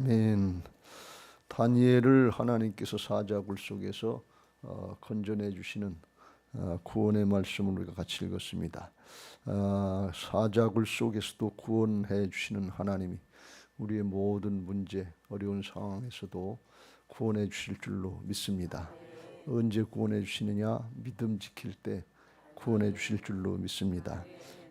아멘. 다니엘을 하나님께서 사자굴 속에서 건져내 주시는 구원의 말씀을 우리가 같이 읽었습니다. 사자굴 속에서도 구원해 주시는 하나님이 우리의 모든 문제, 어려운 상황에서도 구원해 주실 줄로 믿습니다. 언제 구원해 주시느냐? 믿음 지킬 때 구원해 주실 줄로 믿습니다.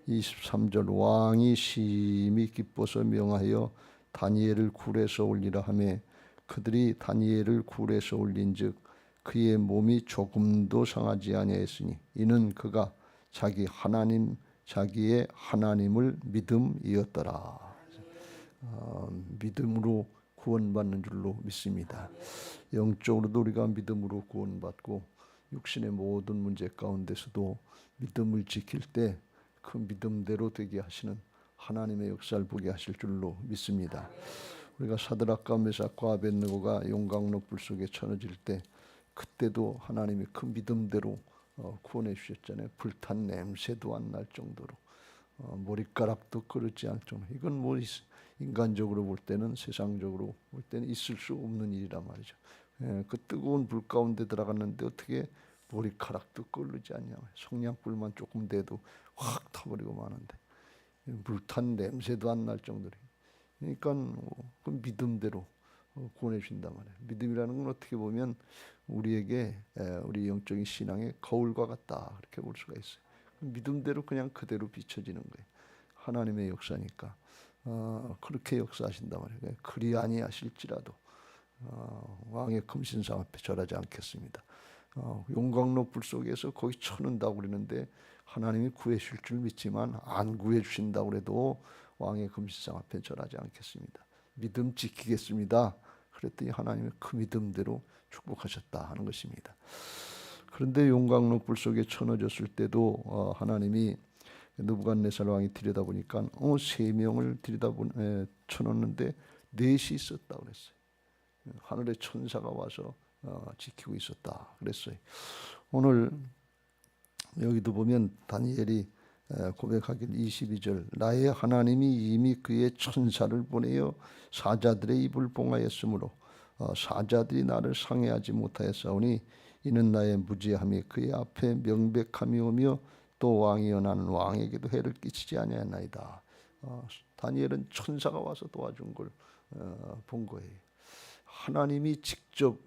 23절 왕이 심히 기뻐서 명하여 다니엘을 굴에서 올리라 하매 그들이 다니엘을 굴에서 올린즉 그의 몸이 조금도 상하지 아니하였으니 이는 그가 자기의 하나님을 믿음이었더라. 믿음으로 구원받는 줄로 믿습니다. 영적으로도 우리가 믿음으로 구원받고 육신의 모든 문제 가운데서도 믿음을 지킬 때 그 믿음대로 되게 하시는 하나님의 역사를 보게 하실 줄로 믿습니다. 우리가 사드락과 메삭과 아벳느고가 용광로 불 속에 쳐넣어질 때 그때도 하나님이 그 믿음대로 구원해 주셨잖아요. 불탄 냄새도 안 날 정도로 머리카락도 끓지 않을 정도로. 이건 뭐 인간적으로 볼 때는, 세상적으로 볼 때는 있을 수 없는 일이란 말이죠. 그 뜨거운 불 가운데 들어갔는데 어떻게 머리카락도 끓지 않냐. 성냥불만 조금 돼도 확 타버리고 마는데 불탄 냄새도 안 날 정도로. 그러니까 그 믿음대로 구원해 주신단 말이에요. 믿음이라는 건 어떻게 보면 우리에게 우리 영적인 신앙의 거울과 같다, 그렇게 볼 수가 있어요. 믿음대로 그냥 그대로 비춰지는 거예요. 하나님의 역사니까 그렇게 역사하신단 말이에요. 그리 아니하실지라도 왕의 금신상 앞에 절하지 않겠습니다. 용광로 불 속에서 거기 쳐넣는다고 그러는데 하나님이 구해주실 줄 믿지만 안 구해주신다고 해도 왕의 금신상 앞에 절하지 않겠습니다. 믿음 지키겠습니다. 그랬더니 하나님이 그 믿음대로 축복하셨다 하는 것입니다. 그런데 용광로 불 속에 쳐넣어졌을 때도 하나님이 느부갓네살 왕이 들여다보니까 3명을 쳐넣었는데 4이 있었다 그랬어요. 하늘의 천사가 와서 지키고 있었다 그랬어요. 오늘 여기도 보면 다니엘이 고백하길 22절 나의 하나님이 이미 그의 천사를 보내어 사자들의 입을 봉하였으므로 사자들이 나를 상해하지 못하였사오니 이는 나의 무지함이 그의 앞에 명백함이 오며 또 왕이여 나는 왕에게도 해를 끼치지 아니하였나이다. 다니엘은 천사가 와서 도와준 걸 본 거예요. 하나님이 직접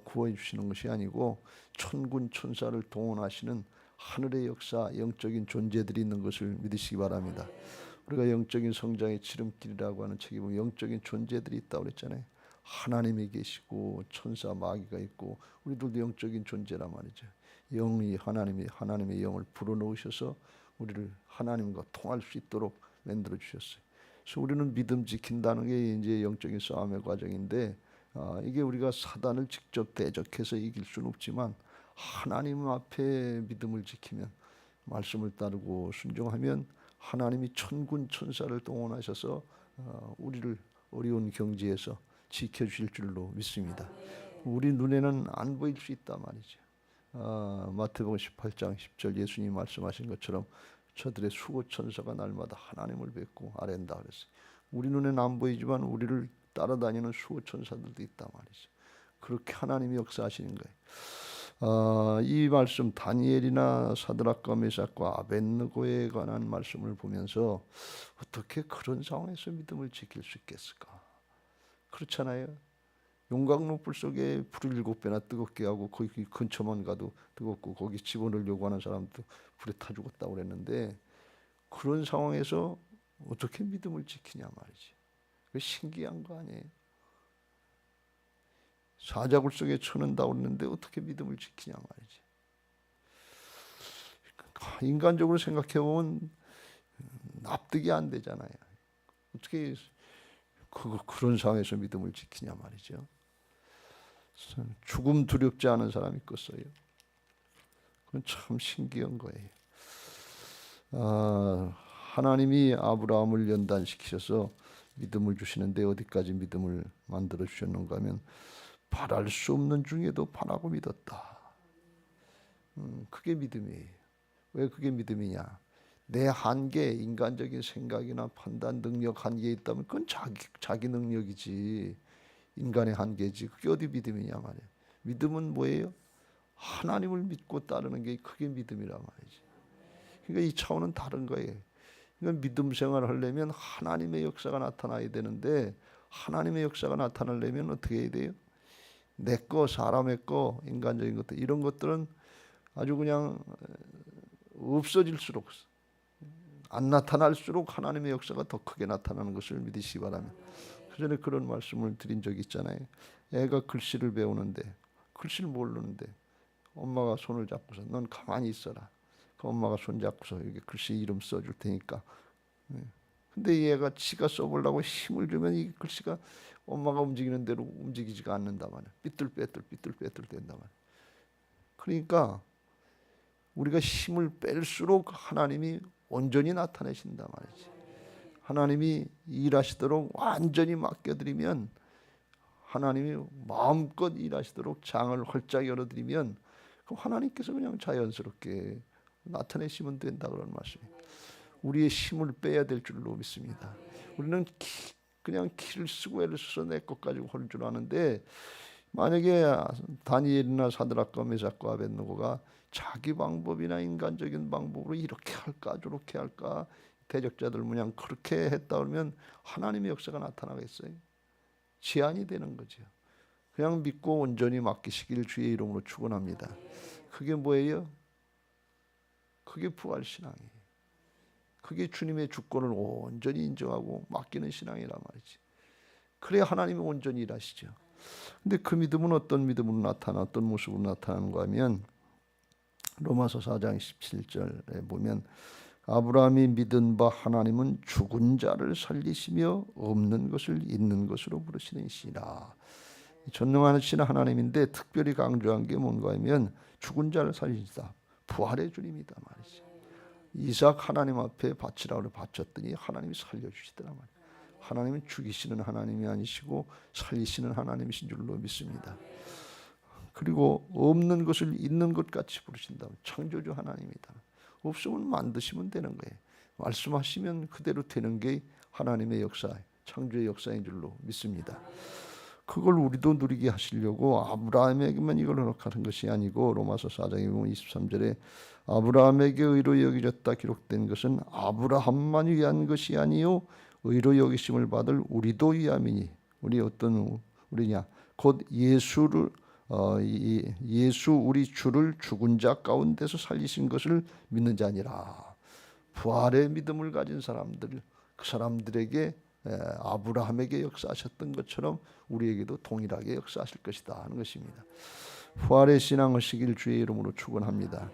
구원해 주시는 것이 아니고 천군 천사를 동원하시는 하늘의 역사, 영적인 존재들이 있는 것을 믿으시기 바랍니다. 우리가 영적인 성장의 지름길이라고 하는 책에 보면 영적인 존재들이 있다고 그랬잖아요. 하나님이 계시고 천사 마귀가 있고 우리들도 영적인 존재란 말이죠. 영이 하나님의 영을 불어넣으셔서 우리를 하나님과 통할 수 있도록 만들어 주셨어요. 그래서 우리는 믿음 지킨다는 게 이제 영적인 싸움의 과정인데 이게 우리가 사단을 직접 대적해서 이길 수는 없지만 하나님 앞에 믿음을 지키면 말씀을 따르고 순종하면 하나님이 천군 천사를 동원하셔서 우리를 어려운 경지에서 지켜주실 줄로 믿습니다. 우리 눈에는 안 보일 수 있단 말이죠. 마태복음 18장 10절 예수님이 말씀하신 것처럼 저들의 수호 천사가 날마다 하나님을 뵙고 아랜다 그랬어요. 우리 눈에는 안 보이지만 우리를 따라다니는 수호 천사들도 있단 말이죠. 그렇게 하나님이 역사하시는 거예요. 이 말씀 다니엘이나 사드락과 메삭과 아벳느고에 관한 말씀을 보면서 어떻게 그런 상황에서 믿음을 지킬 수 있겠을까? 그렇잖아요. 용광로 불 속에 불을 7배나 뜨겁게 하고 거기 근처만 가도 뜨겁고 거기 집어넣으려고 하는 사람도 불에 타 죽었다고 그랬는데 그런 상황에서 어떻게 믿음을 지키냐 말이지. 신기한 거 아니에요. 사자굴 속에 쳐넣는다고 그러는데 어떻게 믿음을 지키냐 말이지. 인간적으로 생각해 보면 납득이 안 되잖아요. 어떻게 그런 상황에서 믿음을 지키냐 말이죠. 죽음 두렵지 않은 사람이 있겠어요. 그건 참 신기한 거예요. 하나님이 아브라함을 연단시키셔서 믿음을 주시는데 어디까지 믿음을 만들어 주셨는가 하면 바랄 수 없는 중에도 바라고 믿었다. 그게 믿음이에요. 왜 그게 믿음이냐? 내 한계, 인간적인 생각이나 판단 능력 한계에 있다면 그건 자기 능력이지. 인간의 한계지. 그게 어디 믿음이냐 말이에요. 믿음은 뭐예요? 하나님을 믿고 따르는 게 그게 믿음이란 말이지. 그러니까 이 차원은 다른 거예요. 그러니까 믿음 생활을 하려면 하나님의 역사가 나타나야 되는데, 하나님의 역사가 나타나려면 어떻게 해야 돼요? 내 거, 사람의 거, 인간적인 것들, 이런 것들은 아주 그냥 없어질수록, 안 나타날수록 하나님의 역사가 더 크게 나타나는 것을 믿으시기 바랍니다. 그 전에 그런 말씀을 드린 적이 있잖아요. 애가 글씨를 배우는데, 글씨를 모르는데 엄마가 손을 잡고서 넌 가만히 있어라. 그 엄마가 손 잡고서 여기 글씨 이름 써줄 테니까. 근데 얘가 지가 써보려고 힘을 주면 이 글씨가 엄마가 움직이는 대로 움직이지가 않는다 말이야. 삐뚤빼뚤 된다 말이야. 그러니까 우리가 힘을 뺄수록 하나님이 온전히 나타내신다 말이지. 하나님이 일하시도록 완전히 맡겨드리면, 하나님이 마음껏 일하시도록 장을 활짝 열어드리면 그 하나님께서 그냥 자연스럽게 나타내시면 된다 그런 말씀이에요. 우리의 힘을 빼야 될 줄로 믿습니다. 우리는 그냥 키를 쓰고 애를 써서 내 것 가지고 할 줄 아는데, 만약에 다니엘이나 사드락과 메삭과 아벳느고가 자기 방법이나 인간적인 방법으로 이렇게 할까 저렇게 할까 대적자들 모양 그렇게 했다 그러면 하나님의 역사가 나타나겠어요? 제한이 되는 거죠. 그냥 믿고 온전히 맡기시길 주의 이름으로 축원합니다. 그게 뭐예요? 그게 부활신앙이에요. 그게 주님의 주권을 온전히 인정하고 맡기는 신앙이란 말이지. 그래야 하나님이 온전히 일하시죠. 근데 그 믿음은 어떤 믿음으로 나타나, 어떤 모습으로 나타나는가 하면 로마서 4장 17절에 보면 아브라함이 믿은 바 하나님은 죽은 자를 살리시며 없는 것을 있는 것으로 부르시는시라. 전능하신 하나님인데 특별히 강조한 게 뭔가 하면 죽은 자를 살리시다. 부활의 주님이다 말이죠. 이삭 하나님 앞에 바치라고 바쳤더니 하나님이 살려주시더라 말이에요. 하나님은 죽이시는 하나님이 아니시고 살리시는 하나님이신 줄로 믿습니다. 그리고 없는 것을 있는 것 같이 부르신다. 창조주 하나님이다. 없으면 만드시면 되는 거예요. 말씀하시면 그대로 되는 게 하나님의 역사, 창조의 역사인 줄로 믿습니다. 그걸 우리도 누리게 하시려고 아브라함에게만 이걸 허락하는 것이 아니고, 로마서 4장에 보면 23절에 아브라함에게 의로 여겨졌다 기록된 것은 아브라함만 위한 것이 아니요 의로 여기심을 받을 우리도 위함이니. 우리 어떤 우리냐? 곧 예수를 예수 우리 주를 죽은 자 가운데서 살리신 것을 믿는 자니라. 부활의 믿음을 가진 사람들, 그 사람들에게 아브라함에게 역사하셨던 것처럼 우리에게도 동일하게 역사하실 것이다 하는 것입니다. 부활의 신앙을 시길 주의 이름으로 축원합니다.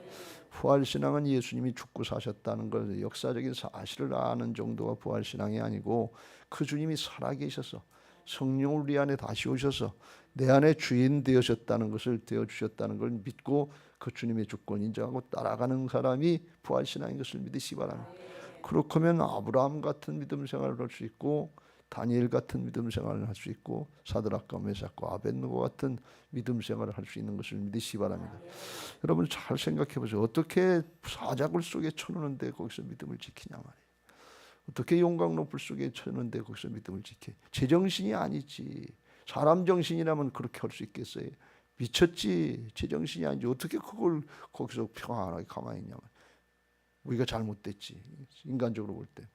부활 신앙은 예수님이 죽고 사셨다는 걸 역사적인 사실을 아는 정도가 부활 신앙이 아니고, 그 주님이 살아계셔서 성령을 우리 안에 다시 오셔서 내 안에 주인 되어셨다는 것을 되어주셨다는 걸 믿고 그 주님의 주권 인정하고 따라가는 사람이 부활 신앙인 것을 믿으시기 바랍니다. 그렇게 하면 아브라함 같은 믿음 생활을 할 수 있고, 다니엘 같은 믿음 생활을 할 수 있고, 사드락과 메삭과 아벳느고 같은 믿음 생활을 할 수 있는 것을 믿으시기 바랍니다. 여러분 잘 생각해 보세요. 어떻게 사자굴 속에 쳐놓는데 거기서 믿음을 지키냐 말이에요. 어떻게 용광 높을 속에 쳐놓는데 거기서 믿음을 지켜? 제정신이 아니지. 사람 정신이라면 그렇게 할 수 있겠어요? 미쳤지. 제정신이 아니지. 어떻게 그걸 거기서 평안하게 가만히 있냐 말이에요. 우리가 잘못됐지. 인간적으로 볼 때.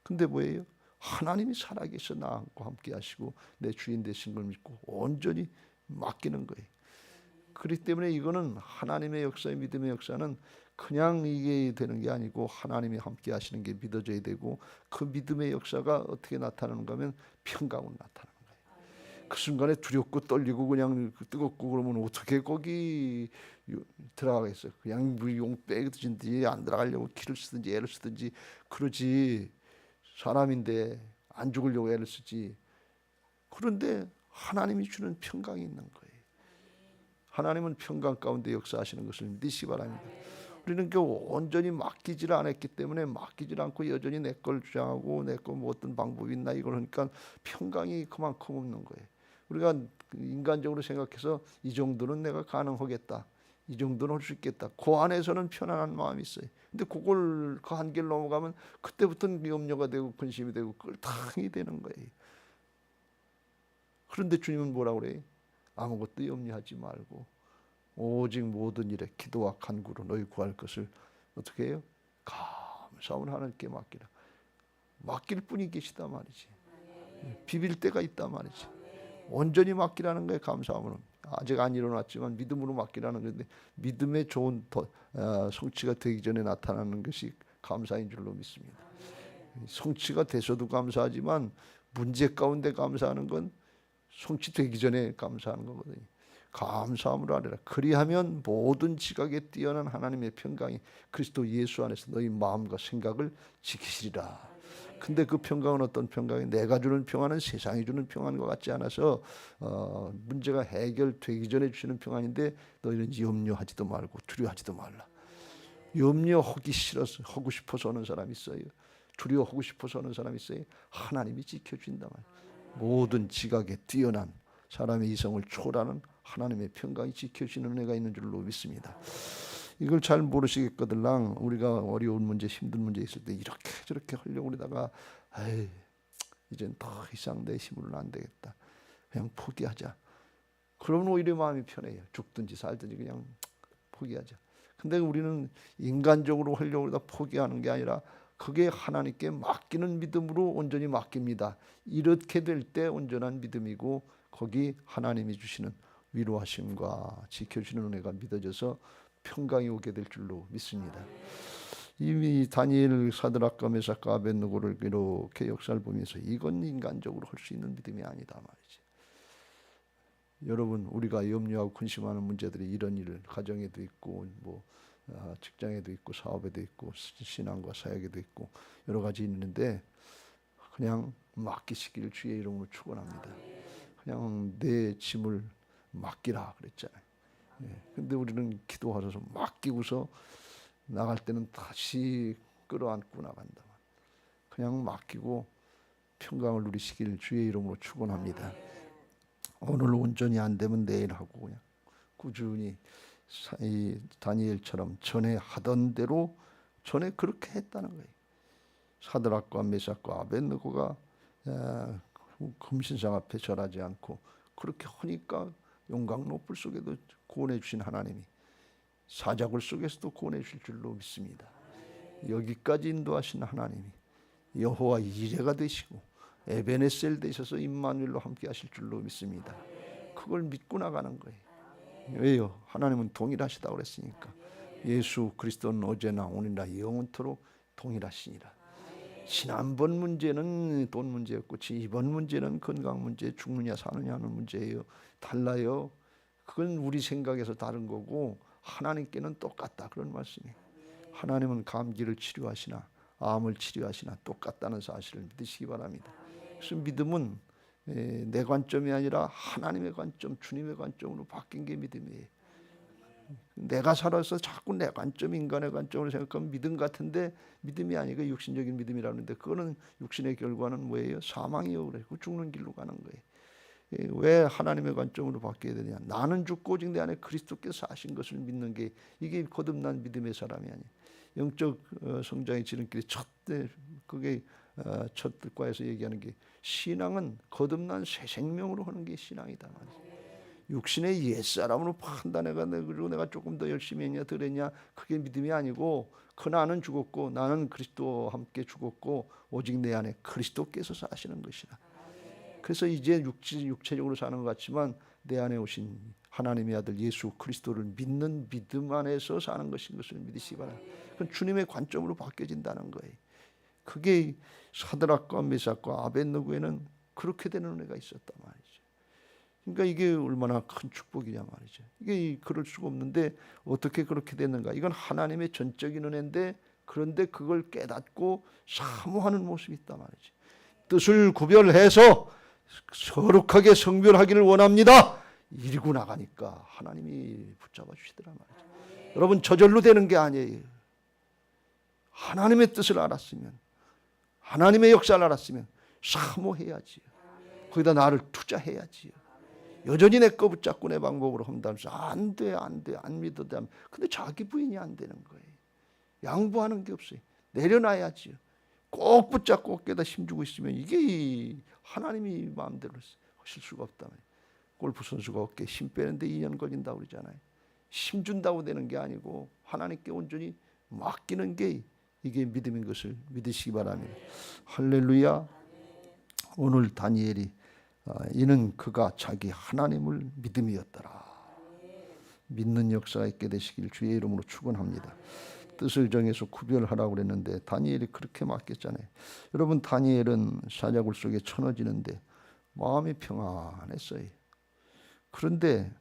근데 뭐예요? 하나님이 살아계셔 나와 함께 하시고 내 주인 되신 걸 믿고 온전히 맡기는 거예요. 그렇기 때문에 이거는 하나님의 역사의 믿음의 역사는 그냥 이게 되는 게 아니고 하나님이 함께 하시는 게 믿어져야 되고, 그 믿음의 역사가 어떻게 나타나는가 하면 평강으로 나타나는 거예요. 그 순간에 두렵고 떨리고 그냥 뜨겁고 그러면 어떻게 거기 들어가겠어요? 그냥 용 빼든지 안 들어가려고 키를 쓰든지 애를 쓰든지 그러지. 사람인데 안 죽으려고 애를 쓰지. 그런데 하나님이 주는 평강이 있는 거예요. 하나님은 평강 가운데 역사하시는 것을 믿으시기 바랍니다. 우리는 그 온전히 맡기지를 않았기 때문에 맡기질 않고 여전히 내 걸 주장하고 내 거 뭐 어떤 방법이 있나 이걸 하니까 평강이 그만큼 없는 거예요. 우리가 인간적으로 생각해서 이 정도는 내가 가능하겠다, 이 정도는 할 수 있겠다, 그 안에서는 편안한 마음이 있어요. 근데 그걸 그 한계를 넘어가면 그때부터는 염려가 되고 근심이 되고 끌탕이 되는 거예요. 그런데 주님은 뭐라고 그래요? 아무것도 염려하지 말고 오직 모든 일에 기도와 간구로 너희 구할 것을 어떻게 해요? 감사함으로 하나님께 맡기라. 맡길 분이 계시다 말이지. 비빌 때가 있다 말이지. 온전히 맡기라는 거예요. 감사함으로. 아직 안 일어났지만 믿음으로 맡기라는 건데, 믿음의 좋은 성취가 되기 전에 나타나는 것이 감사인 줄로 믿습니다. 성취가 돼서도 감사하지만 문제 가운데 감사하는 건 성취되기 전에 감사하는 거거든요. 감사함으로 하리라. 그리하면 모든 지각에 뛰어난 하나님의 평강이 그리스도 예수 안에서 너희 마음과 생각을 지키시리라. 근데 그 평강은 어떤 평강이? 내가 주는 평안은 세상이 주는 평안과 같지 않아서 문제가 해결되기 전에 주시는 평안인데, 너희는 염려하지도 말고 두려워하지도 말라. 염려하기 싫어서, 하고 싶어서 오는 사람이 있어요. 두려워하고 싶어서 오는 사람이 있어요. 하나님이 지켜준다 말이에요. 모든 지각에 뛰어난 사람의 이성을 초월하는 하나님의 평강이 지켜주시는 은혜가 있는 줄로 믿습니다. 이걸 잘 모르시겠거들랑 우리가 어려운 문제, 힘든 문제 있을 때 이렇게 저렇게 하려고 그러다가 이젠 더 이상 내 힘으로는 안 되겠다, 그냥 포기하자. 그러면 오히려 마음이 편해요. 죽든지 살든지 그냥 포기하자. 근데 우리는 인간적으로 하려고 그러다 포기하는 게 아니라 그게 하나님께 맡기는 믿음으로 온전히 맡깁니다. 이렇게 될 때 온전한 믿음이고, 거기 하나님이 주시는 위로하심과 지켜주시는 은혜가 믿어져서 평강이 오게 될 줄로 믿습니다. 이미 다니엘, 사드락과 메삭과 아벳느고를 이렇게 역사를 보면서 이건 인간적으로 할 수 있는 믿음이 아니다 말이지. 여러분, 우리가 염려하고 근심하는 문제들이 이런 일, 가정에도 있고 직장에도 있고 사업에도 있고 신앙과 사역에도 있고 여러 가지 있는데, 그냥 맡기시기를 주의 이름으로 축원합니다. 그냥 내 짐을 맡기라 그랬잖아요. 근데 우리는 기도하셔서 맡기고서 나갈 때는 다시 끌어안고 나간다. 그냥 맡기고 평강을 누리시길 주의 이름으로 축원합니다. 오늘 온전히 안 되면 내일 하고 그냥 꾸준히 이 다니엘처럼 전에 하던 대로 전에 그렇게 했다는 거예요. 사드락과 메삭과 아벳느고가 금신상 앞에 절하지 않고 그렇게 하니까 용광로불 속에도 구원해 주신 하나님이 사자굴 속에서도 구원해 주실 줄로 믿습니다. 여기까지 인도하신 하나님이 여호와 이레가 되시고 에베네셀 되셔서 임마누엘로 함께 하실 줄로 믿습니다. 그걸 믿고 나가는 거예요. 왜요? 하나님은 동일하시다고 그랬으니까. 예수 그리스도는 어제나 오늘나 영원토록 동일하시니라. 지난번 문제는 돈 문제였고 이번 문제는 건강 문제, 죽느냐 사느냐 하는 문제예요. 달라요. 그건 우리 생각에서 다른 거고 하나님께는 똑같다, 그런 말씀이에요. 하나님은 감기를 치료하시나 암을 치료하시나 똑같다는 사실을 믿으시기 바랍니다. 그래서 믿음은 내 관점이 아니라 하나님의 관점, 주님의 관점으로 바뀐 게 믿음이에요. 내가 살아서 자꾸 내 관점, 인간의 관점으로 생각하면 믿음 같은데 믿음이 아니고 육신적인 믿음이라는데, 그거는 육신의 결과는 뭐예요? 사망이요. 그래. 죽는 길로 가는 거예요. 왜 하나님의 관점으로 바뀌어야 되냐? 나는 죽고 오직 내 안에 그리스도께서 사신 것을 믿는 게, 이게 거듭난 믿음의 사람이 아니에요. 영적 성장의 지름길의 그게 첫 과에서 얘기하는 게, 신앙은 거듭난 새 생명으로 하는 게 신앙이다 말이에요. 육신의 옛사람으로 판단해가 그리고 내가 조금 더 열심히 했냐 덜 했냐, 그게 믿음이 아니고, 그 나는 죽었고 나는 그리스도와 함께 죽었고 오직 내 안에 그리스도께서 사시는 것이다. 그래서 이제 육체적으로 사는 것 같지만 내 안에 오신 하나님의 아들 예수 그리스도를 믿는 믿음 안에서 사는 것인 것을 믿으시기 바랍니다. 그건 주님의 관점으로 바뀌어진다는 거예요. 그게 사드락과 메삭과 아벳느고에는 그렇게 되는 은혜가 있었단 말이죠. 그러니까 이게 얼마나 큰 축복이냐 말이죠. 이게 그럴 수가 없는데 어떻게 그렇게 됐는가? 이건 하나님의 전적인 은혜인데, 그런데 그걸 깨닫고 사모하는 모습이 있단 말이죠. 뜻을 구별해서 거룩하게 성별하기를 원합니다. 이리고 나가니까 하나님이 붙잡아 주시더라 말이죠. 여러분, 저절로 되는 게 아니에요. 하나님의 뜻을 알았으면, 하나님의 역사를 알았으면 사모해야지요. 거기다 나를 투자해야지요. 여전히 내 거 붙잡고 내 방법으로 한다면서 안 돼, 안 믿어도. 근데 자기 부인이 안 되는 거예요. 양보하는 게 없어요. 내려놔야지요. 꼭 붙잡고 어깨에다 힘주고 있으면 이게 하나님이 마음대로 하실 수가 없다 말이에요. 골프 선수가 어깨에 힘 빼는데 2년 걸린다고 그러잖아요. 힘 준다고 되는 게 아니고 하나님께 온전히 맡기는 게 이게 믿음인 것을 믿으시기 바랍니다. 할렐루야. 오늘 다니엘이 이는 그가 자기 하나님을 믿음이었더라. 믿는 역사가 있게 되시길 주의 이름으로 축원합니다. 뜻을 정해서 구별하라고 그랬는데 다니엘이 그렇게 맡겼잖아요. 여러분, 다니엘은 사자굴 속에 쳐넣어지는데 마음이 평안했어요. 그런데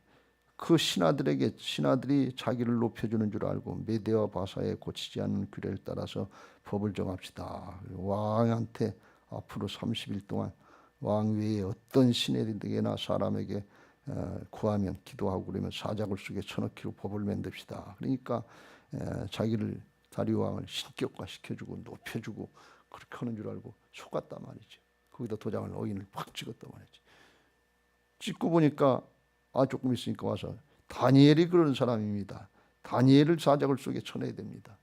그 신하들이 자기를 높여주는 줄 알고 메대와 바사에 고치지 않는 규례를 따라서 법을 정합시다. 왕한테 앞으로 30일 동안 왕 외에 어떤 신에게나 사람에게 구하면 기도하고 그러면 사자굴 속에 쳐넣기로 법을 만듭시다. 그러니까 자기를 다리오 왕을 신격화시켜주고 높여주고 그렇게 하는 줄 알고 속았단 말이죠. 거기다 도장을 어인을 팍 찍었단 말이지. 찍고 보니까 조금 있으니까 와서 다니엘이 그런 사람입니다. 다니엘을 사자굴 속에 쳐내야 됩니다.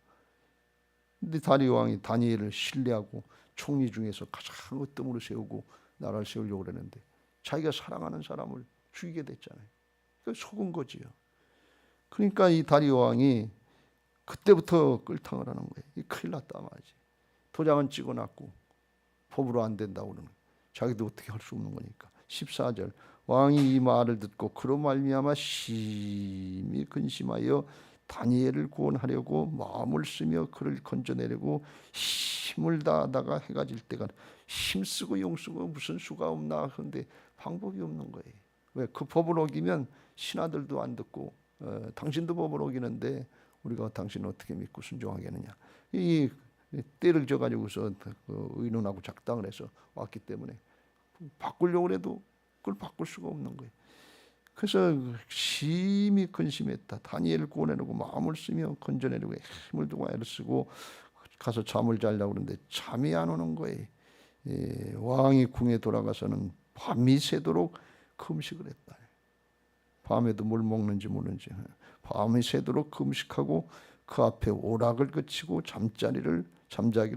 근데 다리오 왕이 다니엘을 신뢰하고 총리 중에서 가장 으뜸으로 세우고 나라를 세우려고 그랬는데 자기가 사랑하는 사람을 죽이게 됐잖아요. 속은 거지요. 그러니까 이 다리오 왕이 그때부터 끌탕을 하는 거예요. 이 큰일 났다 말이지. 도장은 찍어놨고 법으로 안 된다고 그러는 거예요. 자기도 어떻게 할 수 없는 거니까. 14절 왕이 이 말을 듣고 그로 말미암아 심히 근심하여 다니엘을 구원하려고 마음을 쓰며 그를 건져내려고 힘을 다하다가 해가 질 때가 힘쓰고 용쓰고 무슨 수가 없나 하는데 방법이 없는 거예요. 왜? 그 법을 어기면 신하들도 안 듣고 당신도 법을 어기는데 우리가 당신을 어떻게 믿고 순종하겠느냐. 이 때를 져가지고서 의논하고 작당을 해서 왔기 때문에 바꾸려고 해도 그걸 바꿀 수가 없는 거예요. 그래서 심히 근심했다. 다니엘을 구원하려고 마음을 쓰며 건져내려고 힘을 두고 애를 쓰고 가서 잠을 자려고 그러는데 잠이 안 오는 거예요. 왕이 궁에 돌아가서는 밤이 새도록 금식을 했다. 밤에도 뭘 먹는지 모르는지 밤이 새도록 금식하고 그 앞에 오락을 그치고 잠자기를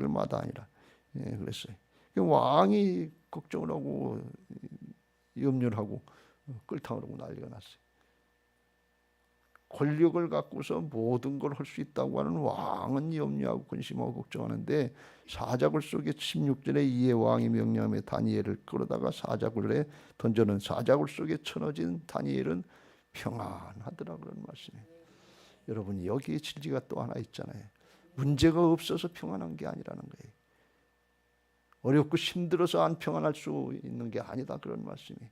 마다하니라. 그랬어요. 왕이 걱정을 하고 염려를 하고 끌탕을 하고 난리가 났어요. 권력을 갖고서 모든 걸 할 수 있다고 하는 왕은 염려하고 근심하고 걱정하는데 사자굴 속에 16절에 이에 왕이 명령하며 다니엘을 끌어다가 사자굴에 던져는 사자굴 속에 쳐넣어진 다니엘은 평안하더라 그런 말씀이에요. 여러분, 여기에 진리가 또 하나 있잖아요. 문제가 없어서 평안한 게 아니라는 거예요. 어렵고 힘들어서 안 평안할 수 있는 게 아니다 그런 말씀이에요.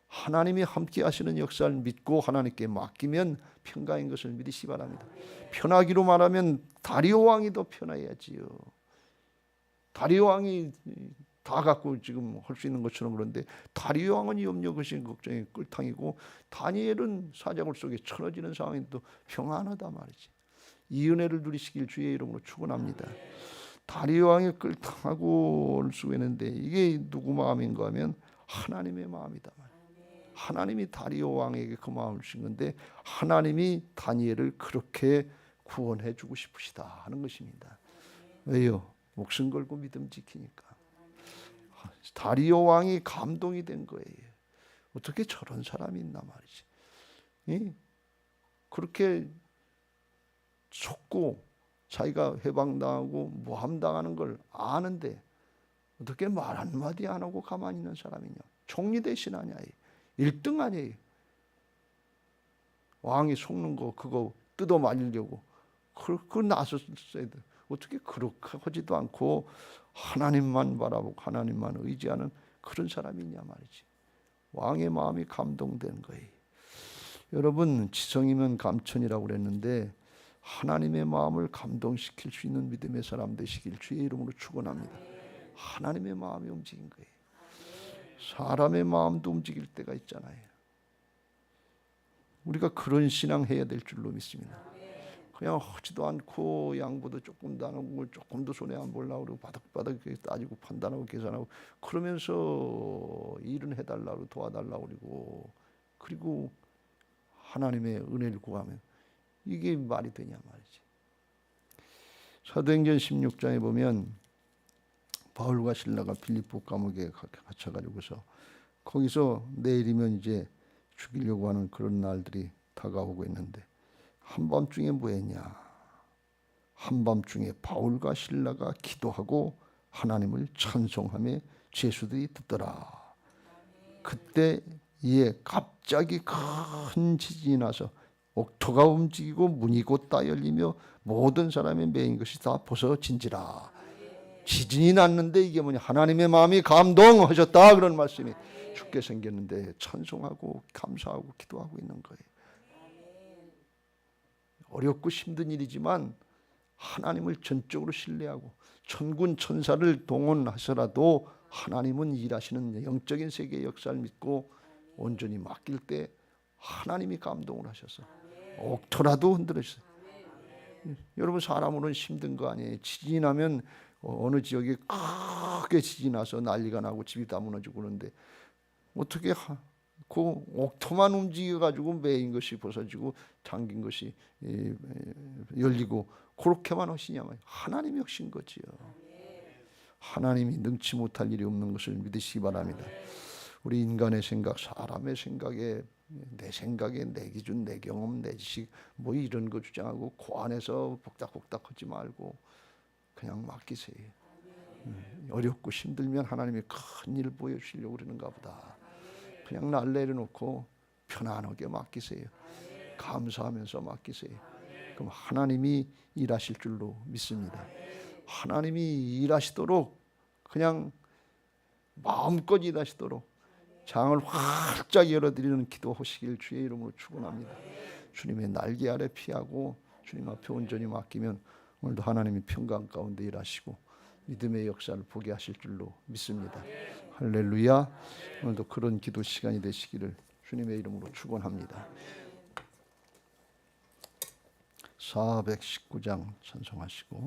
하나님이 함께 하시는 역사를 믿고 하나님께 맡기면 평강인 것을 믿으시기 바랍니다. 편하기로 말하면 다리오 왕이 더 편해야지요. 다리오 왕이 다 갖고 지금 할 수 있는 것처럼 그런데 다리오 왕은 염려 근심 걱정이 끌탕이고 다니엘은 사자굴 속에 쳐넣어지는 상황인데도 평안하다 말이지. 이 은혜를 누리시길 주의 이름으로 축원합니다. 다리오 왕이 끌탕하고 쓰고 있는데 이게 누구 마음인가 하면 하나님의 마음이다 말이야. 하나님이 다리오 왕에게 그 마음을 주신 건데 하나님이 다니엘을 그렇게 구원해 주고 싶으시다 하는 것입니다. 왜요? 목숨 걸고 믿음 지키니까. 다리오 왕이 감동이 된 거예요. 어떻게 저런 사람이 있나 말이지. 그렇게 속고 자기가 해방당하고 모함당하는 걸 아는데 어떻게 말 한마디 안 하고 가만히 있는 사람이냐. 총리 대신 아니야. 1등 아니에요. 왕이 속는 거 그거 뜯어 말리려고 그거 나섰어야 돼. 어떻게 그렇게 하지도 않고 하나님만 바라보고 하나님만 의지하는 그런 사람이 있냐 말이지. 왕의 마음이 감동된 거예요. 여러분, 지성이면 감천이라고 그랬는데 하나님의 마음을 감동시킬 수 있는 믿음의 사람 되시길 주의 이름으로 축원합니다. 하나님의 마음이 움직인 거예요. 사람의 마음도 움직일 때가 있잖아요. 우리가 그런 신앙 해야 될 줄로 믿습니다. 그냥 하지도 않고 양보도 조금도 안 하고 조금도 손해 안 보려고 그러고 바닥바닥 따지고 판단하고 계산하고 그러면서 일은 해달라고 도와달라고 그리고 하나님의 은혜를 구하면 이게 말이 되냐 말이지. 사도행전 16장에 보면 바울과 실라가 빌립보 감옥에 갇혀가지고서 거기서 내일이면 이제 죽이려고 하는 그런 날들이 다가오고 있는데 한밤중에 뭐 했냐? 한밤중에 바울과 실라가 기도하고 하나님을 찬송하며 죄수들이 듣더라. 그때 갑자기 큰 지진이 나서 옥토가 움직이고 문이 곧다 열리며 모든 사람의 매인 것이 다 벗어진지라. 지진이 났는데 이게 뭐냐? 하나님의 마음이 감동하셨다 그런 말씀이 죽게 생겼는데 찬송하고 감사하고 기도하고 있는 거예요. 어렵고 힘든 일이지만 하나님을 전적으로 신뢰하고 천군 천사를 동원하서라도 하나님은 일하시는 영적인 세계의 역사를 믿고 온전히 맡길 때 하나님이 감동을 하셔서 옥토라도 흔들어주세요. 여러분 사람으로는 힘든 거 아니에요. 지진이 나면 어느 지역에 크게 지진이 나서 난리가 나고 집이 다 무너지고 그러는데 어떻게 그 옥토만 움직여가지고 매인 것이 벗어지고 잠긴 것이 열리고 그렇게만 하시냐 말이에요. 하나님이 하신 거지요. 하나님이 능치 못할 일이 없는 것을 믿으시기 바랍니다. 우리 인간의 생각, 사람의 생각에 내 생각에 내 기준, 내 경험, 내 지식 뭐 이런 거 주장하고 그 안에서 복닥복닥하지 말고 그냥 맡기세요. 어렵고 힘들면 하나님이 큰 일을 보여주시려고 그러는가 보다. 그냥 날 내려놓고 편안하게 맡기세요. 감사하면서 맡기세요. 그럼 하나님이 일하실 줄로 믿습니다. 하나님이 일하시도록 그냥 마음껏 일하시도록 장을 활짝 열어드리는 기도하시길 주의 이름으로 축원합니다. 주님의 날개 아래 피하고 주님 앞에 온전히 맡기면 오늘도 하나님이 평강 가운데 일하시고 믿음의 역사를 보게 하실 줄로 믿습니다. 할렐루야. 오늘도 그런 기도 시간이 되시기를 주님의 이름으로 축원합니다. 419장 찬송하시고